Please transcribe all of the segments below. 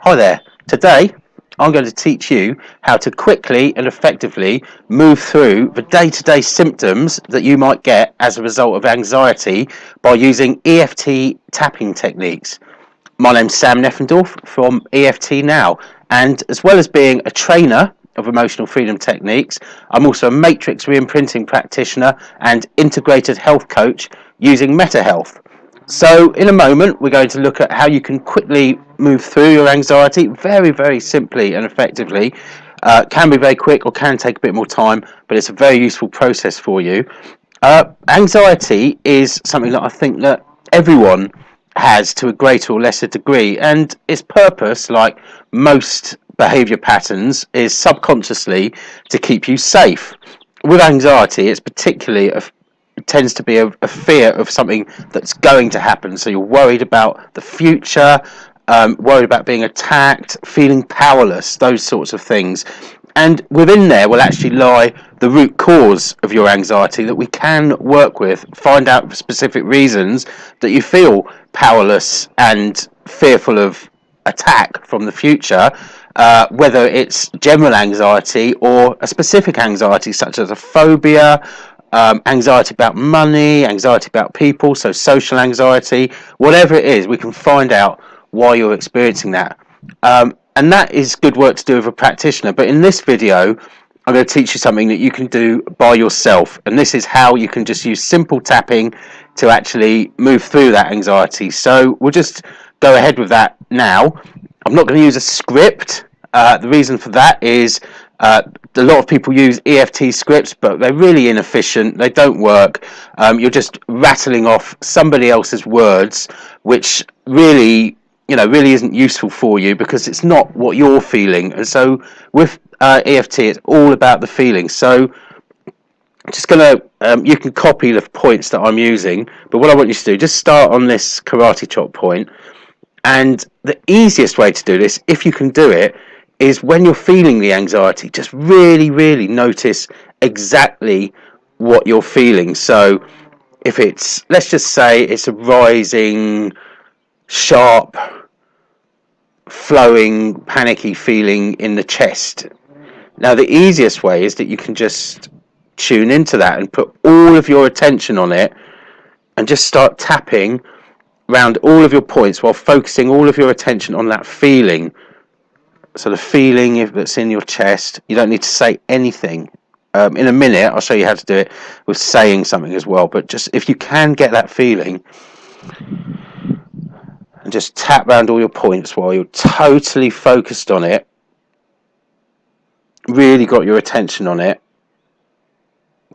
Hi there. Today I'm going to teach you how to quickly and effectively move through the day-to-day symptoms that you might get as a result of anxiety by using EFT tapping techniques. My name's Sam Neffendorf from EFT Now, and as well as being a trainer of emotional freedom techniques, I'm also a matrix reimprinting practitioner and integrated health coach using Meta Health. So in a moment, we're going to look at how you can quickly move through your anxiety very, very simply and effectively. Can be very quick or can take a bit more time, but it's a very useful process for you. Anxiety is something that I think that everyone has to a greater or lesser degree, and its purpose, like most behavior patterns, is subconsciously to keep you safe. With anxiety, it's particularly tends to be a fear of something that's going to happen. So you're worried about the future, worried about being attacked, feeling powerless, those sorts of things. And within there will actually lie the root cause of your anxiety that we can work with, find out specific reasons that you feel powerless and fearful of attack from the future, whether it's general anxiety or a specific anxiety such as a phobia, anxiety about money, anxiety about people, so social anxiety, whatever it is, we can find out why you're experiencing that. And that is good work to do with a practitioner. But in this video, I'm going to teach you something that you can do by yourself. And this is how you can just use simple tapping to actually move through that anxiety. So we'll just go ahead with that now. I'm not going to use a script. The reason for that is a lot of people use EFT scripts, but they're really inefficient. They don't work. You're just rattling off somebody else's words, which really isn't useful for you because it's not what you're feeling. And so with EFT, it's all about the feeling. So I'm just gonna you can copy the points that I'm using, but what I want you to do, just start on this karate chop point. And the easiest way to do this, if you can do it, is when you're feeling the anxiety, just really, really notice exactly what you're feeling. So if it's, let's just say it's a rising, sharp, flowing, panicky feeling in the chest. Now, the easiest way is that you can just tune into that and put all of your attention on it and just start tapping around all of your points while focusing all of your attention on that feeling. So the feeling if that's in your chest, you don't need to say anything. In a minute, I'll show you how to do it with saying something as well. But just if you can get that feeling, and just tap around all your points while you're totally focused on it, really got your attention on it,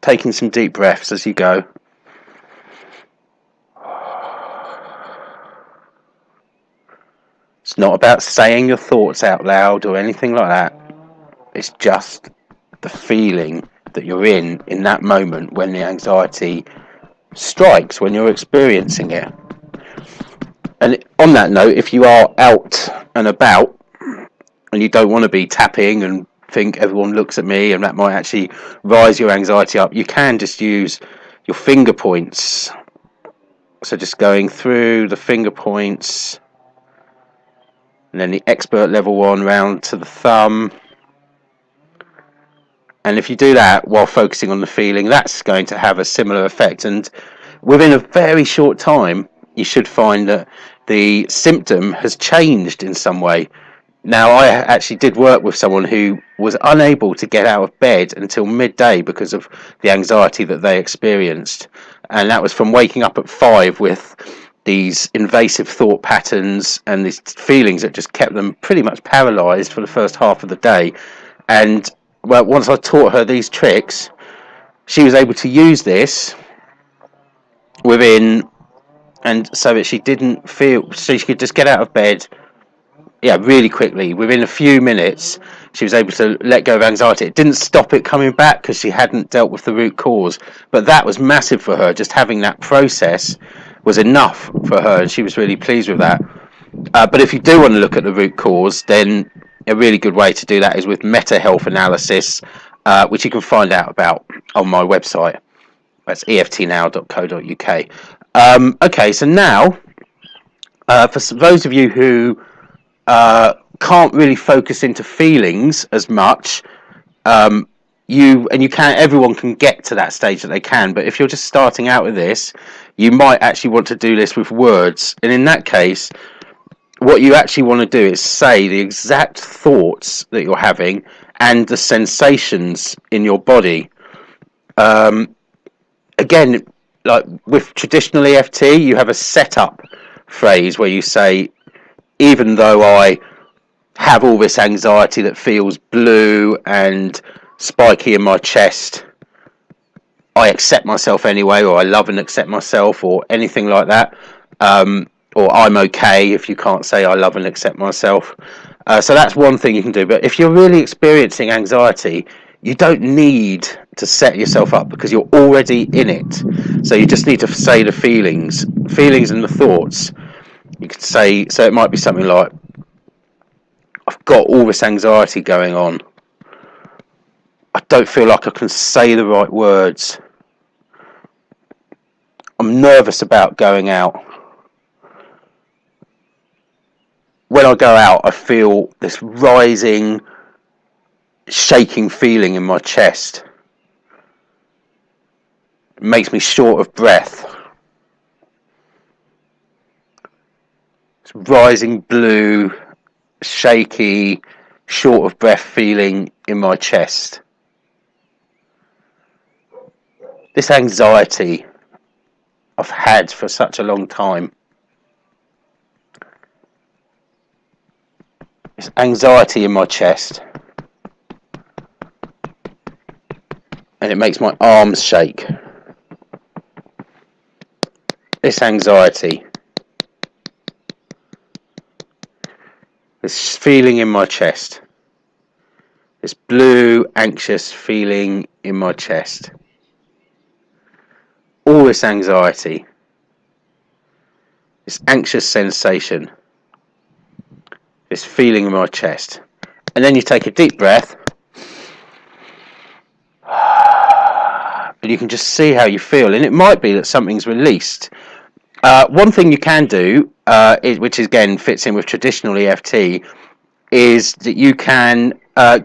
taking some deep breaths as you go. It's not about saying your thoughts out loud or anything like that. It's just the feeling that you're in that moment when the anxiety strikes, when you're experiencing it. And on that note, if you are out and about and you don't want to be tapping and think everyone looks at me and that might actually rise your anxiety up, you can just use your finger points. So just going through the finger points, and then the expert level one round to the thumb. And if you do that while focusing on the feeling, that's going to have a similar effect. And within a very short time, you should find that the symptom has changed in some way. Now, I actually did work with someone who was unable to get out of bed until midday because of the anxiety that they experienced. And that was from waking up at 5 with these invasive thought patterns and these feelings that just kept them pretty much paralyzed for the first half of the day. And well, once I taught her these tricks, she was able to use this and so that she didn't feel, so she could just get out of bed, really quickly. Within a few minutes, she was able to let go of anxiety. It didn't stop it coming back because she hadn't dealt with the root cause, but that was massive for her. Just having that process was enough for her, and she was really pleased with that. But if you do want to look at the root cause, then a really good way to do that is with meta health analysis, which you can find out about on my website. That's eftnow.co.uk. Okay, so now, for those of you who can't really focus into feelings as much, everyone can get to that stage that they can, but if you're just starting out with this, you might actually want to do this with words. And in that case, what you actually want to do is say the exact thoughts that you're having and the sensations in your body. Again, like with traditional EFT, you have a setup phrase where you say, even though I have all this anxiety that feels blue and spiky in my chest, I accept myself anyway, or I love and accept myself, or anything like that. Or I'm okay if you can't say I love and accept myself. So that's one thing you can do. But if you're really experiencing anxiety, you don't need to set yourself up because you're already in it. So you just need to say the feelings and the thoughts. You could say, so it might be something like, I've got all this anxiety going on. I don't feel like I can say the right words. I'm nervous about going out. When I go out, I feel this rising, shaking feeling in my chest. It makes me short of breath. It's rising blue, shaky, short of breath feeling in my chest. This anxiety I've had for such a long time. This anxiety in my chest. And it makes my arms shake. This anxiety. This feeling in my chest. This blue, anxious feeling in my chest. All this anxiety. This anxious sensation. This feeling in my chest. And then you take a deep breath. And you can just see how you feel. And it might be that something's released. One thing you can do, which again fits in with traditional EFT, is that you can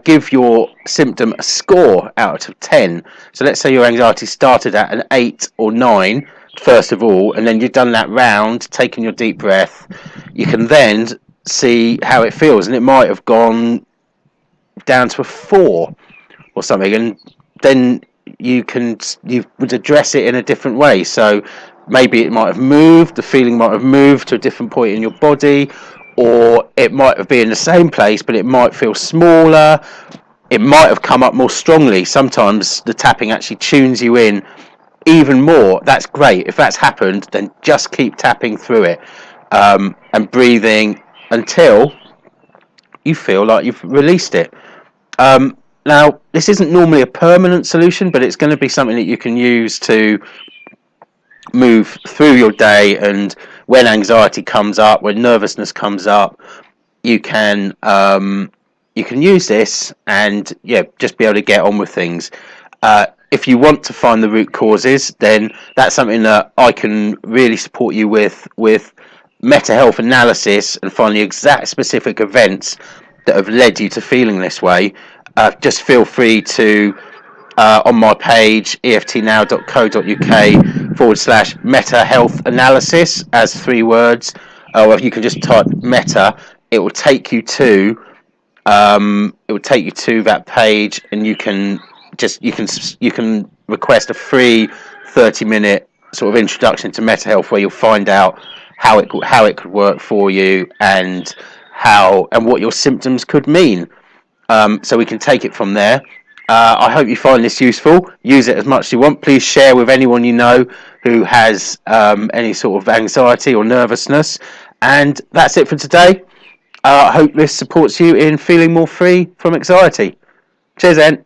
give your symptom a score out of 10. So let's say your anxiety started at an 8 or 9, first of all, and then you've done that round, taken your deep breath. You can then see how it feels, and it might have gone down to a 4 or something, and then you would address it in a different way. So maybe it might have moved, the feeling might have moved to a different point in your body, or it might have been in the same place, but it might feel smaller. It might have come up more strongly. Sometimes the tapping actually tunes you in even more. That's great. If that's happened, then just keep tapping through it and breathing until you feel like you've released it. Now, this isn't normally a permanent solution, but it's going to be something that you can use to move through your day, and when anxiety comes up, when nervousness comes up, you can use this and just be able to get on with things. If you want to find the root causes, then that's something that I can really support you with mental health analysis, and find the exact specific events that have led you to feeling this way. Just feel free to on my page eftnow.co.uk/meta health analysis as 3 words, or you can just type meta. It will take you to that page, and you can request a free 30-minute sort of introduction to meta health, where you'll find out how it could work for you, and what your symptoms could mean. So we can take it from there. I hope you find this useful. Use it as much as you want. Please share with anyone you know who has any sort of anxiety or nervousness. And that's it for today. I hope this supports you in feeling more free from anxiety. Cheers, then.